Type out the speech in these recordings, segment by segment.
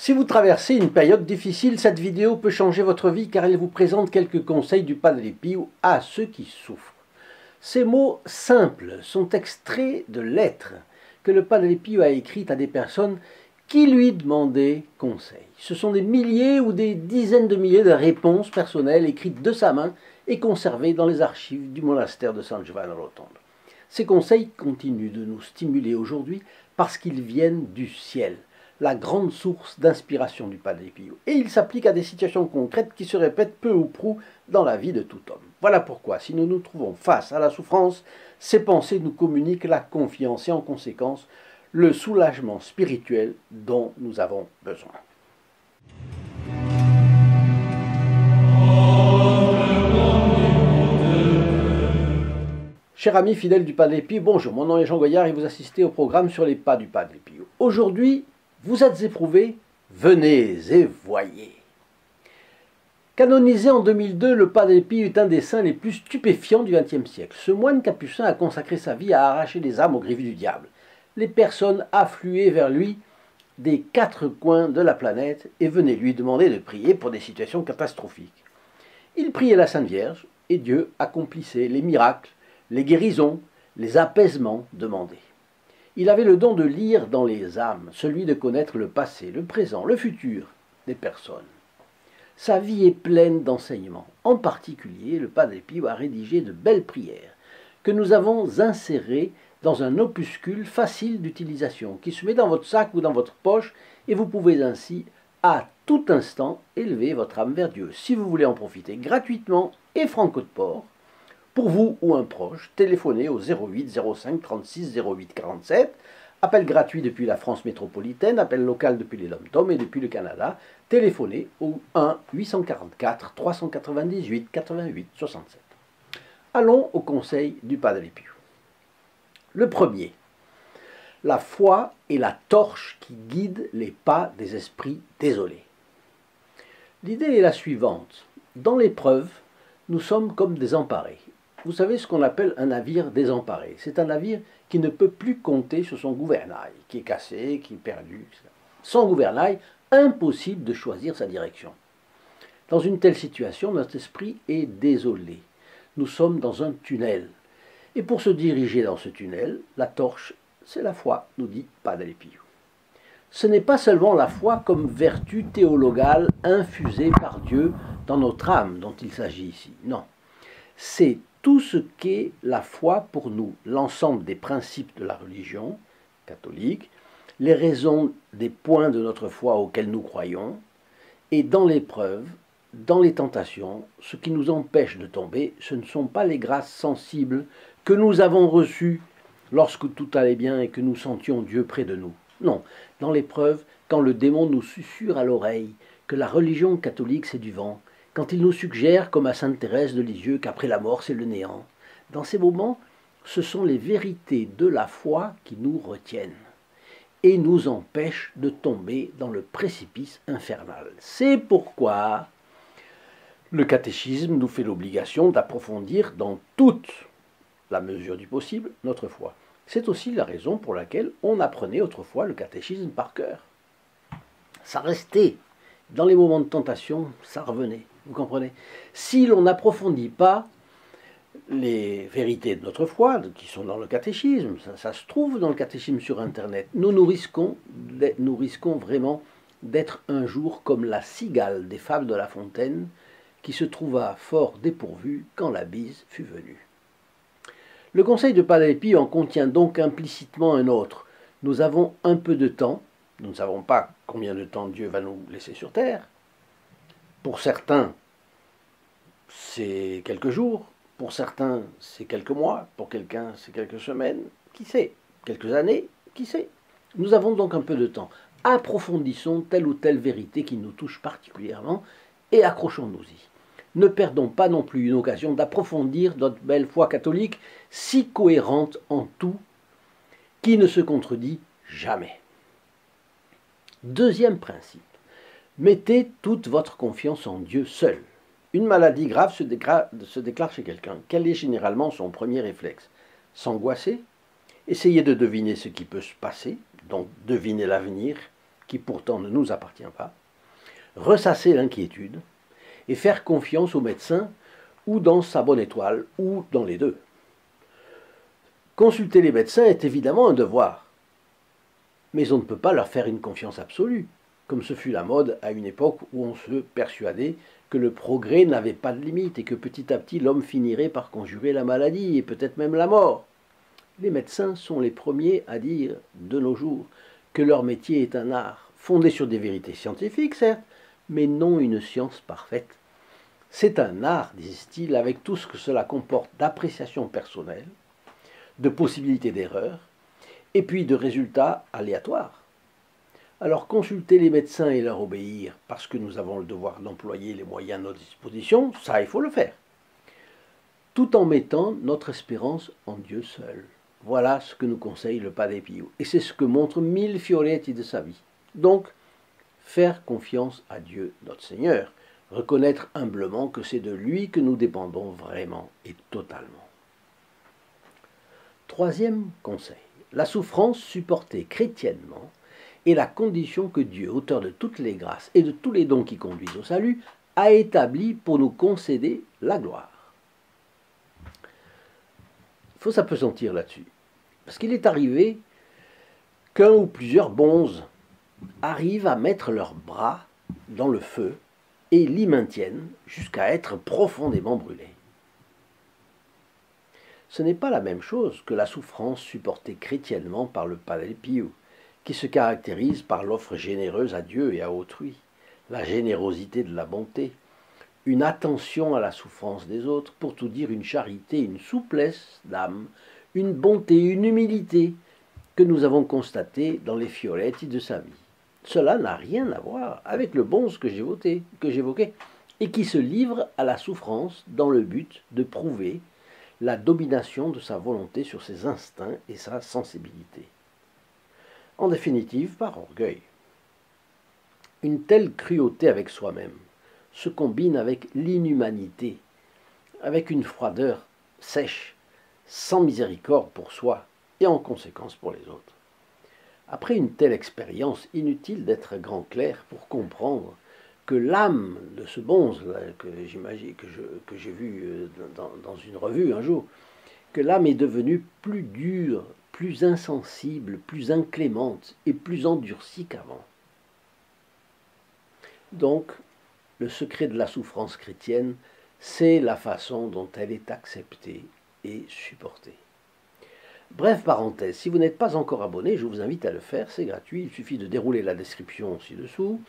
Si vous traversez une période difficile, cette vidéo peut changer votre vie car elle vous présente quelques conseils du Padre Pio à ceux qui souffrent. Ces mots simples sont extraits de lettres que le Padre Pio a écrites à des personnes qui lui demandaient conseil. Ce sont des milliers ou des dizaines de milliers de réponses personnelles écrites de sa main et conservées dans les archives du monastère de San Giovanni Rotondo. Ces conseils continuent de nous stimuler aujourd'hui parce qu'ils viennent du ciel, la grande source d'inspiration du Padre Pio. Et ils s'appliquent à des situations concrètes qui se répètent peu ou prou dans la vie de tout homme. Voilà pourquoi, si nous nous trouvons face à la souffrance, ces pensées nous communiquent la confiance et en conséquence le soulagement spirituel dont nous avons besoin. Chers amis fidèles du Padre Pio, bonjour, mon nom est Jean Goyard et vous assistez au programme sur les pas du Padre Pio. Aujourd'hui, vous êtes éprouvés, venez et voyez. Canonisé en 2002, le Padre Pio est un des saints les plus stupéfiants du XXe siècle. Ce moine capucin a consacré sa vie à arracher les âmes aux griffes du diable. Les personnes affluaient vers lui des quatre coins de la planète et venaient lui demander de prier pour des situations catastrophiques. Il priait la Sainte Vierge et Dieu accomplissait les miracles, les guérisons, les apaisements demandés. Il avait le don de lire dans les âmes, celui de connaître le passé, le présent, le futur des personnes. Sa vie est pleine d'enseignements. En particulier, le Padre Pio a rédigé de belles prières que nous avons insérées dans un opuscule facile d'utilisation qui se met dans votre sac ou dans votre poche et vous pouvez ainsi à tout instant élever votre âme vers Dieu. Si vous voulez en profiter gratuitement et franco de port, pour vous ou un proche, téléphonez au 08 05 36 08 47, appel gratuit depuis la France métropolitaine, appel local depuis les DOM-TOM et depuis le Canada, téléphonez au 1 844 398 88 67. Allons au conseil du Padre Pio. Le premier, la foi est la torche qui guide les pas des esprits désolés. L'idée est la suivante. Dans l'épreuve, nous sommes comme désemparés. Vous savez ce qu'on appelle un navire désemparé. C'est un navire qui ne peut plus compter sur son gouvernail, qui est cassé, qui est perdu, etc. Sans gouvernail, impossible de choisir sa direction. Dans une telle situation, notre esprit est désolé. Nous sommes dans un tunnel. Et pour se diriger dans ce tunnel, la torche, c'est la foi, nous dit Padre Pio. Ce n'est pas seulement la foi comme vertu théologale infusée par Dieu dans notre âme dont il s'agit ici. Non. C'est tout ce qu'est la foi pour nous, l'ensemble des principes de la religion catholique, les raisons des points de notre foi auxquels nous croyons, et dans l'épreuve, dans les tentations, ce qui nous empêche de tomber, ce ne sont pas les grâces sensibles que nous avons reçues lorsque tout allait bien et que nous sentions Dieu près de nous. Non, dans l'épreuve, quand le démon nous susurre à l'oreille que la religion catholique c'est du vent, quand il nous suggère, comme à Sainte Thérèse de Lisieux, qu'après la mort c'est le néant, dans ces moments, ce sont les vérités de la foi qui nous retiennent et nous empêchent de tomber dans le précipice infernal. C'est pourquoi le catéchisme nous fait l'obligation d'approfondir dans toute la mesure du possible notre foi. C'est aussi la raison pour laquelle on apprenait autrefois le catéchisme par cœur. Ça restait. Dans les moments de tentation, ça revenait. Vous comprenez? Si l'on n'approfondit pas les vérités de notre foi, qui sont dans le catéchisme, ça se trouve dans le catéchisme sur Internet, nous risquons vraiment d'être un jour comme la cigale des fables de La Fontaine, qui se trouva fort dépourvue quand la bise fut venue. Le conseil de Padre Pio en contient donc implicitement un autre. Nous avons un peu de temps, nous ne savons pas combien de temps Dieu va nous laisser sur terre. Pour certains, c'est quelques jours, pour certains, c'est quelques mois, pour quelqu'un, c'est quelques semaines, qui sait, quelques années, qui sait. Nous avons donc un peu de temps. Approfondissons telle ou telle vérité qui nous touche particulièrement et accrochons-nous-y. Ne perdons pas non plus une occasion d'approfondir notre belle foi catholique, si cohérente en tout, qui ne se contredit jamais. Deuxième principe, mettez toute votre confiance en Dieu seul. Une maladie grave se déclare chez quelqu'un. Quel est généralement son premier réflexe? S'angoisser, essayer de deviner ce qui peut se passer, donc deviner l'avenir, qui pourtant ne nous appartient pas, ressasser l'inquiétude et faire confiance au médecin ou dans sa bonne étoile ou dans les deux. Consulter les médecins est évidemment un devoir, mais on ne peut pas leur faire une confiance absolue, comme ce fut la mode à une époque où on se persuadait que le progrès n'avait pas de limite et que petit à petit l'homme finirait par conjurer la maladie et peut-être même la mort. Les médecins sont les premiers à dire, de nos jours, que leur métier est un art, fondé sur des vérités scientifiques, certes, mais non une science parfaite. C'est un art, disent-ils, avec tout ce que cela comporte d'appréciation personnelle, de possibilités d'erreur, et puis de résultats aléatoires. Alors consulter les médecins et leur obéir, parce que nous avons le devoir d'employer les moyens à notre disposition, ça il faut le faire, tout en mettant notre espérance en Dieu seul. Voilà ce que nous conseille le Padre Pio, et c'est ce que montrent 1000 fioretti de sa vie. Donc, faire confiance à Dieu notre Seigneur, reconnaître humblement que c'est de lui que nous dépendons vraiment et totalement. Troisième conseil, la souffrance supportée chrétiennement est la condition que Dieu, auteur de toutes les grâces et de tous les dons qui conduisent au salut, a établie pour nous concéder la gloire. Il faut s'appesantir là-dessus, parce qu'il est arrivé qu'un ou plusieurs bonzes arrivent à mettre leurs bras dans le feu et l'y maintiennent jusqu'à être profondément brûlés. Ce n'est pas la même chose que la souffrance supportée chrétiennement par le Padre Pio, qui se caractérise par l'offre généreuse à Dieu et à autrui, la générosité de la bonté, une attention à la souffrance des autres, pour tout dire une charité, une souplesse d'âme, une bonté, une humilité que nous avons constatées dans les fioretti de sa vie. Cela n'a rien à voir avec le bonze que j'évoquais, et qui se livre à la souffrance dans le but de prouver la domination de sa volonté sur ses instincts et sa sensibilité. En définitive, par orgueil. Une telle cruauté avec soi-même se combine avec l'inhumanité, avec une froideur sèche, sans miséricorde pour soi et en conséquence pour les autres. Après une telle expérience, inutile d'être grand clerc pour comprendre que l'âme de ce bonze, que j'ai vu dans une revue un jour, que l'âme est devenue plus dure, plus insensible, plus inclémente et plus endurcie qu'avant. Donc, le secret de la souffrance chrétienne, c'est la façon dont elle est acceptée et supportée. Bref parenthèse, si vous n'êtes pas encore abonné, je vous invite à le faire, c'est gratuit, il suffit de dérouler la description ci-dessous,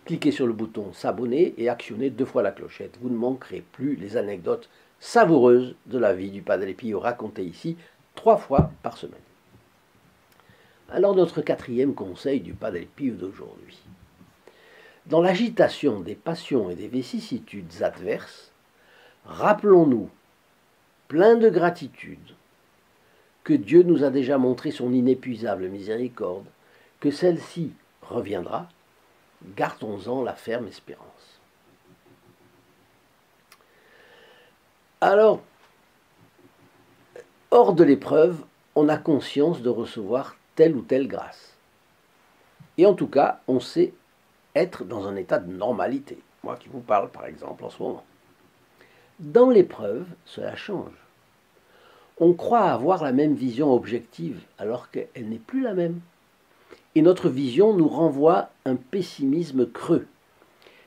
cliquez sur le bouton s'abonner et actionnez 2 fois la clochette. Vous ne manquerez plus les anecdotes savoureuses de la vie du Padre Pio racontées ici 3 fois par semaine. Alors notre 4e conseil du Padre Pio d'aujourd'hui. Dans l'agitation des passions et des vicissitudes adverses, rappelons-nous, plein de gratitude, que Dieu nous a déjà montré son inépuisable miséricorde, que celle-ci reviendra, gardons-en la ferme espérance. Alors, hors de l'épreuve, on a conscience de recevoir telle ou telle grâce. Et en tout cas, on sait être dans un état de normalité. Moi qui vous parle, par exemple, en ce moment. Dans l'épreuve, cela change. On croit avoir la même vision objective, alors qu'elle n'est plus la même. Et notre vision nous renvoie un pessimisme creux.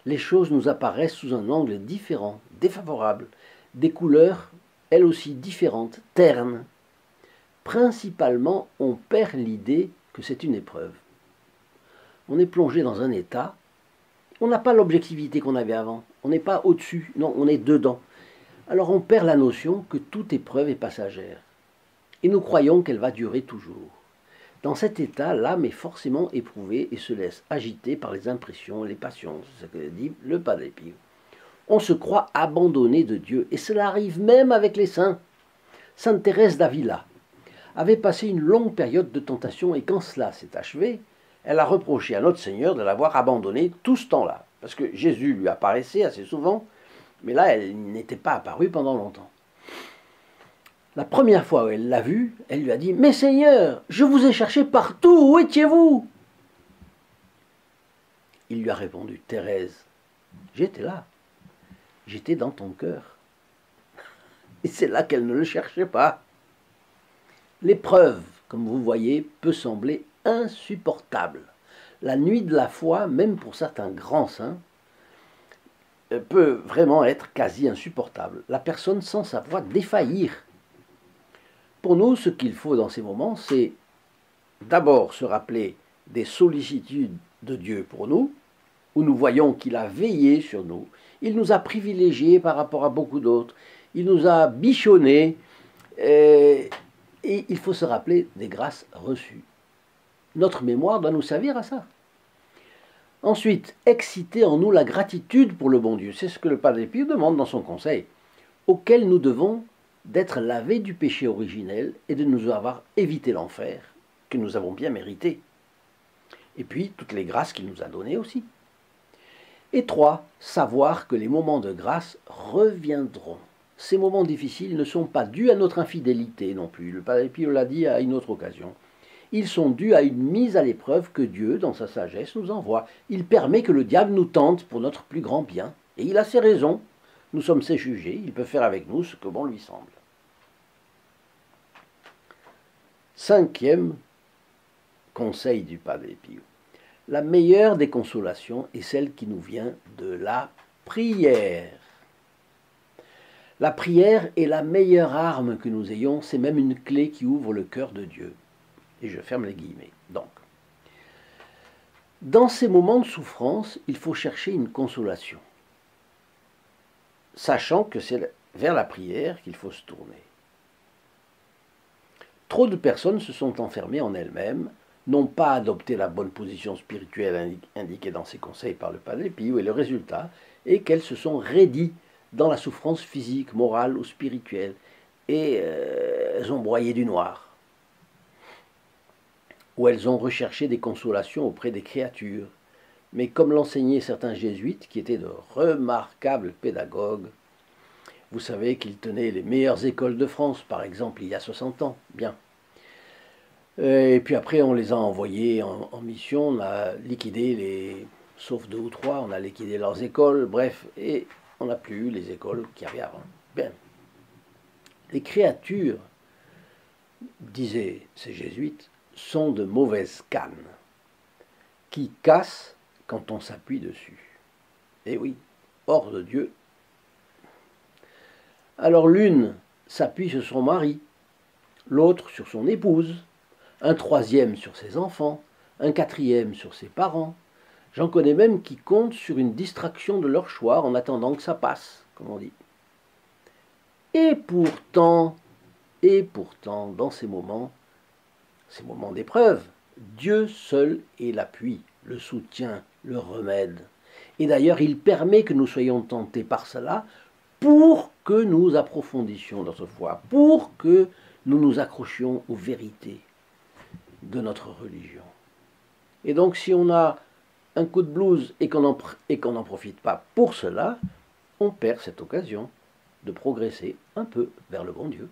Les choses nous apparaissent sous un angle différent, défavorable, des couleurs, elles aussi différentes, ternes. Principalement, on perd l'idée que c'est une épreuve. On est plongé dans un état, on n'a pas l'objectivité qu'on avait avant, on n'est pas au-dessus, non, on est dedans. Alors on perd la notion que toute épreuve est passagère. Et nous croyons qu'elle va durer toujours. Dans cet état, l'âme est forcément éprouvée et se laisse agiter par les impressions, les passions, c'est ce que dit le Padre Pio. On se croit abandonné de Dieu, et cela arrive même avec les saints. Sainte Thérèse d'Avila avait passé une longue période de tentation, et quand cela s'est achevé, elle a reproché à notre Seigneur de l'avoir abandonné tout ce temps-là. Parce que Jésus lui apparaissait assez souvent, mais là, elle n'était pas apparue pendant longtemps. La première fois où elle l'a vu, elle lui a dit « Mais Seigneur, je vous ai cherché partout, où étiez-vous » Il lui a répondu, Thérèse, j'étais là, j'étais dans ton cœur. Et c'est là qu'elle ne le cherchait pas. L'épreuve, comme vous voyez, peut sembler insupportable. La nuit de la foi, même pour certains grands saints, peut vraiment être quasi insupportable. La personne sent sa foi défaillir. Pour nous, ce qu'il faut dans ces moments, c'est d'abord se rappeler des sollicitudes de Dieu pour nous, où nous voyons qu'il a veillé sur nous, il nous a privilégiés par rapport à beaucoup d'autres, il nous a bichonnés, et il faut se rappeler des grâces reçues. Notre mémoire doit nous servir à ça. Ensuite, exciter en nous la gratitude pour le bon Dieu. C'est ce que le Padre Pio demande dans son conseil, auquel nous devons d'être lavés du péché originel et de nous avoir évité l'enfer, que nous avons bien mérité. Et puis, toutes les grâces qu'il nous a données aussi. Et 3, savoir que les moments de grâce reviendront. Ces moments difficiles ne sont pas dus à notre infidélité non plus. Le Padre Pio l'a dit à une autre occasion. Ils sont dus à une mise à l'épreuve que Dieu, dans sa sagesse, nous envoie. Il permet que le diable nous tente pour notre plus grand bien. Et il a ses raisons. Nous sommes ses jugés. Il peut faire avec nous ce que bon lui semble. 5e conseil du Padre Pio. La meilleure des consolations est celle qui nous vient de la prière. La prière est la meilleure arme que nous ayons. C'est même une clé qui ouvre le cœur de Dieu. Et je ferme les guillemets. Donc, dans ces moments de souffrance, il faut chercher une consolation, sachant que c'est vers la prière qu'il faut se tourner. Trop de personnes se sont enfermées en elles-mêmes, n'ont pas adopté la bonne position spirituelle indiquée dans ces conseils par le Padre Pio, et le résultat est qu'elles se sont raidies dans la souffrance physique, morale ou spirituelle, et elles ont broyé du noir. Où elles ont recherché des consolations auprès des créatures. Mais comme l'enseignaient certains jésuites, qui étaient de remarquables pédagogues, vous savez qu'ils tenaient les meilleures écoles de France, par exemple, il y a 60 ans, bien. Et puis après, on les a envoyés en mission, on a liquidé sauf 2 ou 3, on a liquidé leurs écoles, bref, et on n'a plus eu les écoles qui avaient avant. Bien. Les créatures, disaient ces jésuites, sont de mauvaises cannes, qui cassent quand on s'appuie dessus. Et oui, hors de Dieu. Alors l'une s'appuie sur son mari, l'autre sur son épouse, un troisième sur ses enfants, un quatrième sur ses parents. J'en connais même qui comptent sur une distraction de leur choix en attendant que ça passe, comme on dit. Et pourtant, dans ces moments d'épreuve, Dieu seul est l'appui, le soutien, le remède. Et d'ailleurs, il permet que nous soyons tentés par cela pour que nous approfondissions notre foi, pour que nous nous accrochions aux vérités de notre religion. Et donc, si on a un coup de blues et qu'on n'en profite pas pour cela, on perd cette occasion de progresser un peu vers le bon Dieu.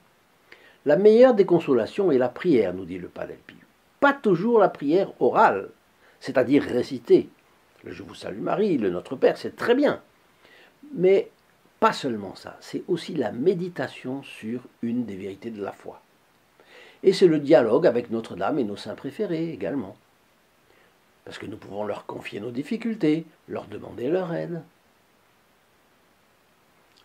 La meilleure des consolations est la prière, nous dit le Padre Pio. Pas toujours la prière orale, c'est-à-dire réciter. Le Je vous salue Marie, le Notre Père, c'est très bien. Mais pas seulement ça, c'est aussi la méditation sur une des vérités de la foi. Et c'est le dialogue avec Notre-Dame et nos saints préférés également. Parce que nous pouvons leur confier nos difficultés, leur demander leur aide.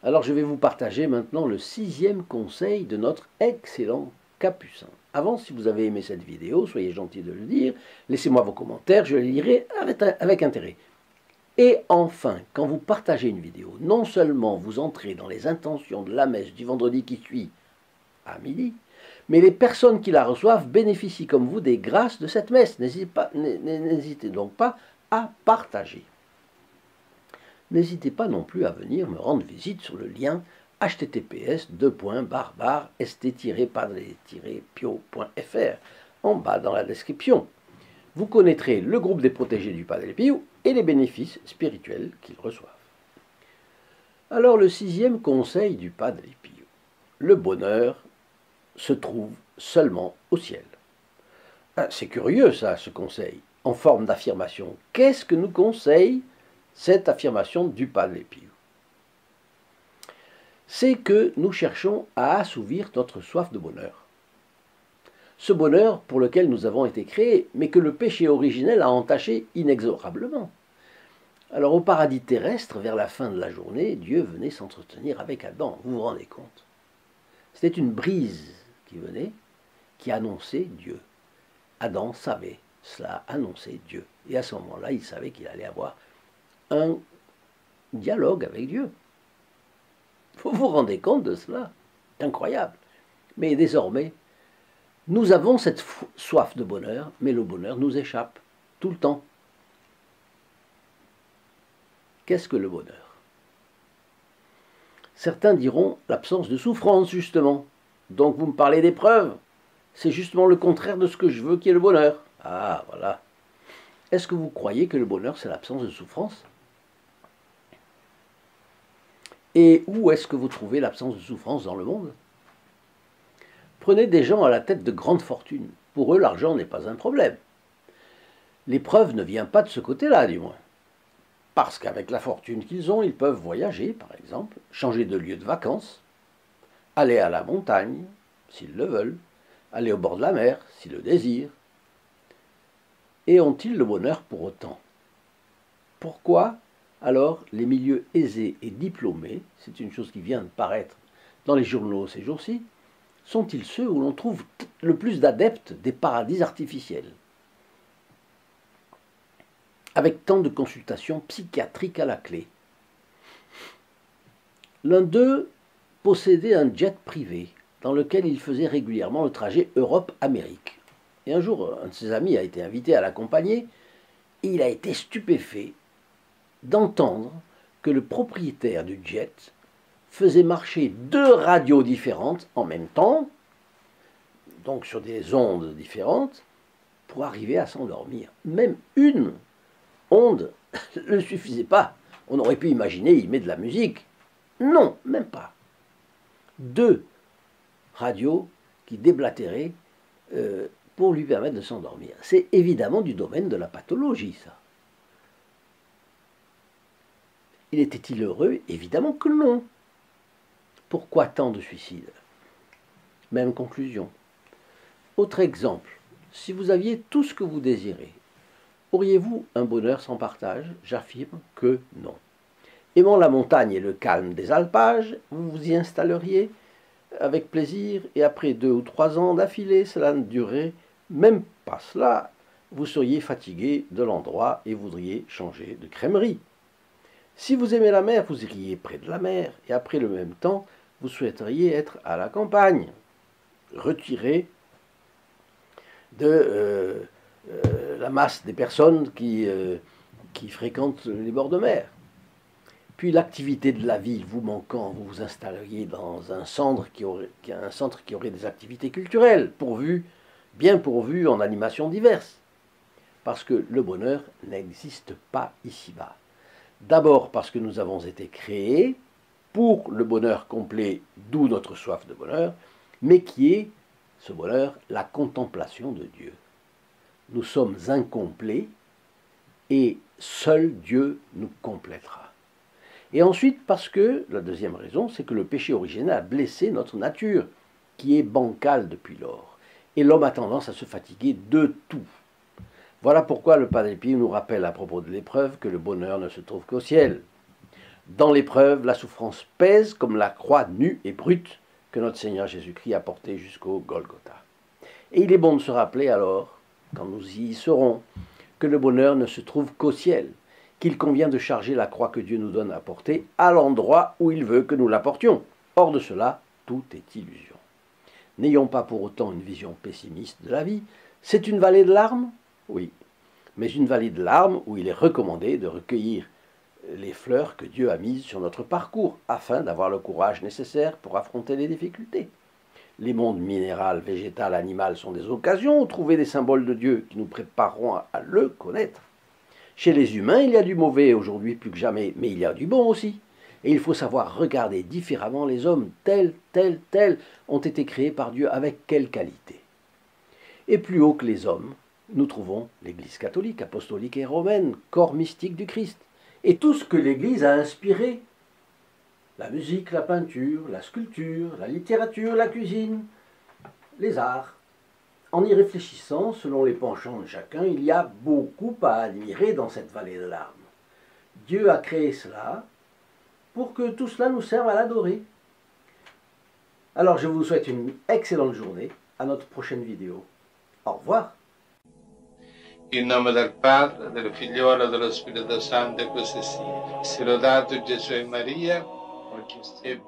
Alors je vais vous partager maintenant le 6e conseil de notre excellent Capucin. Avant, si vous avez aimé cette vidéo, soyez gentil de le dire, laissez-moi vos commentaires, je les lirai avec intérêt. Et enfin, quand vous partagez une vidéo, non seulement vous entrez dans les intentions de la messe du vendredi qui suit à midi, mais les personnes qui la reçoivent bénéficient comme vous des grâces de cette messe. N'hésitez donc pas à partager. N'hésitez pas non plus à venir me rendre visite sur le lien https://st-padre-pio.fr en bas dans la description. Vous connaîtrez le groupe des protégés du Padre Pio et les bénéfices spirituels qu'ils reçoivent. Alors le 6e conseil du Padre Pio. Le bonheur se trouve seulement au ciel. Ah, c'est curieux ça, ce conseil. en forme d'affirmation. Qu'est-ce que nous conseille cette affirmation du Padre Pio? C'est que nous cherchons à assouvir notre soif de bonheur. Ce bonheur pour lequel nous avons été créés, mais que le péché originel a entaché inexorablement. Alors au paradis terrestre, vers la fin de la journée, Dieu venait s'entretenir avec Adam, vous vous rendez compte? C'était une brise qui venait, qui annonçait Dieu. Adam savait cela, annonçait Dieu. Et à ce moment-là, il savait qu'il allait avoir un dialogue avec Dieu. Vous vous rendez compte de cela? C'est incroyable. Mais désormais, nous avons cette soif de bonheur, mais le bonheur nous échappe tout le temps. Qu'est-ce que le bonheur? Certains diront l'absence de souffrance, justement. Donc vous me parlez d'épreuve. C'est justement le contraire de ce que je veux qui est le bonheur. Ah, voilà. Est-ce que vous croyez que le bonheur, c'est l'absence de souffrance? Et où est-ce que vous trouvez l'absence de souffrance dans le monde? Prenez des gens à la tête de grandes fortunes. Pour eux, l'argent n'est pas un problème. L'épreuve ne vient pas de ce côté-là, du moins. Parce qu'avec la fortune qu'ils ont, ils peuvent voyager, par exemple, changer de lieu de vacances, aller à la montagne, s'ils le veulent, aller au bord de la mer, s'ils le désirent. Et ont-ils le bonheur pour autant? Pourquoi alors les milieux aisés et diplômés, c'est une chose qui vient de paraître dans les journaux ces jours-ci, sont-ils ceux où l'on trouve le plus d'adeptes des paradis artificiels, avec tant de consultations psychiatriques à la clé? L'un d'eux possédait un jet privé dans lequel il faisait régulièrement le trajet Europe-Amérique. Et un jour, un de ses amis a été invité à l'accompagner et il a été stupéfait d'entendre que le propriétaire du jet faisait marcher 2 radios différentes en même temps, donc sur des ondes différentes, pour arriver à s'endormir. Même une onde ne suffisait pas. On aurait pu imaginer, il met de la musique. Non, même pas. 2 radios qui déblatéraient pour lui permettre de s'endormir. C'est évidemment du domaine de la pathologie, ça. Il était-il heureux? Évidemment que non. Pourquoi tant de suicides? Même conclusion. Autre exemple. Si vous aviez tout ce que vous désirez, auriez-vous un bonheur sans partage? J'affirme que non. Aimant la montagne et le calme des alpages, vous vous y installeriez avec plaisir, et après 2 ou 3 ans d'affilée, cela ne durerait même pas cela. Vous seriez fatigué de l'endroit et voudriez changer de crèmerie. Si vous aimez la mer, vous iriez près de la mer, et après le même temps, vous souhaiteriez être à la campagne, retiré de la masse des personnes qui fréquentent les bords de mer. Puis l'activité de la ville vous manquant, vous vous installeriez dans un centre qui aurait des activités culturelles, bien pourvues en animations diverses. Parce que le bonheur n'existe pas ici-bas. D'abord parce que nous avons été créés pour le bonheur complet, d'où notre soif de bonheur, mais qui est, ce bonheur, la contemplation de Dieu. Nous sommes incomplets et seul Dieu nous complétera. Et ensuite parce que, la deuxième raison, c'est que le péché originel a blessé notre nature, qui est bancale depuis lors. Et l'homme a tendance à se fatiguer de tout. Voilà pourquoi le Padre Pio nous rappelle à propos de l'épreuve que le bonheur ne se trouve qu'au ciel. Dans l'épreuve, la souffrance pèse comme la croix nue et brute que notre Seigneur Jésus-Christ a portée jusqu'au Golgotha. Et il est bon de se rappeler alors, quand nous y serons, que le bonheur ne se trouve qu'au ciel, qu'il convient de charger la croix que Dieu nous donne à porter à l'endroit où il veut que nous la portions. Hors de cela, tout est illusion. N'ayons pas pour autant une vision pessimiste de la vie. C'est une vallée de larmes? Oui, mais une vallée de larmes où il est recommandé de recueillir les fleurs que Dieu a mises sur notre parcours afin d'avoir le courage nécessaire pour affronter les difficultés. Les mondes minéral, végétal, animal sont des occasions où trouver des symboles de Dieu qui nous prépareront à le connaître. Chez les humains, il y a du mauvais aujourd'hui plus que jamais, mais il y a du bon aussi. Et il faut savoir regarder différemment les hommes tels ont été créés par Dieu avec quelle qualité. Et plus haut que les hommes, nous trouvons l'Église catholique, apostolique et romaine, corps mystique du Christ. Et tout ce que l'Église a inspiré, la musique, la peinture, la sculpture, la littérature, la cuisine, les arts. En y réfléchissant, selon les penchants de chacun, il y a beaucoup à admirer dans cette vallée de larmes. Dieu a créé cela pour que tout cela nous serve à l'adorer. Alors je vous souhaite une excellente journée, à notre prochaine vidéo. Au revoir. In nome del Padre, del Figliolo e dello Spirito Santo, e così sia. Sia lodato Gesù e Maria, oggi e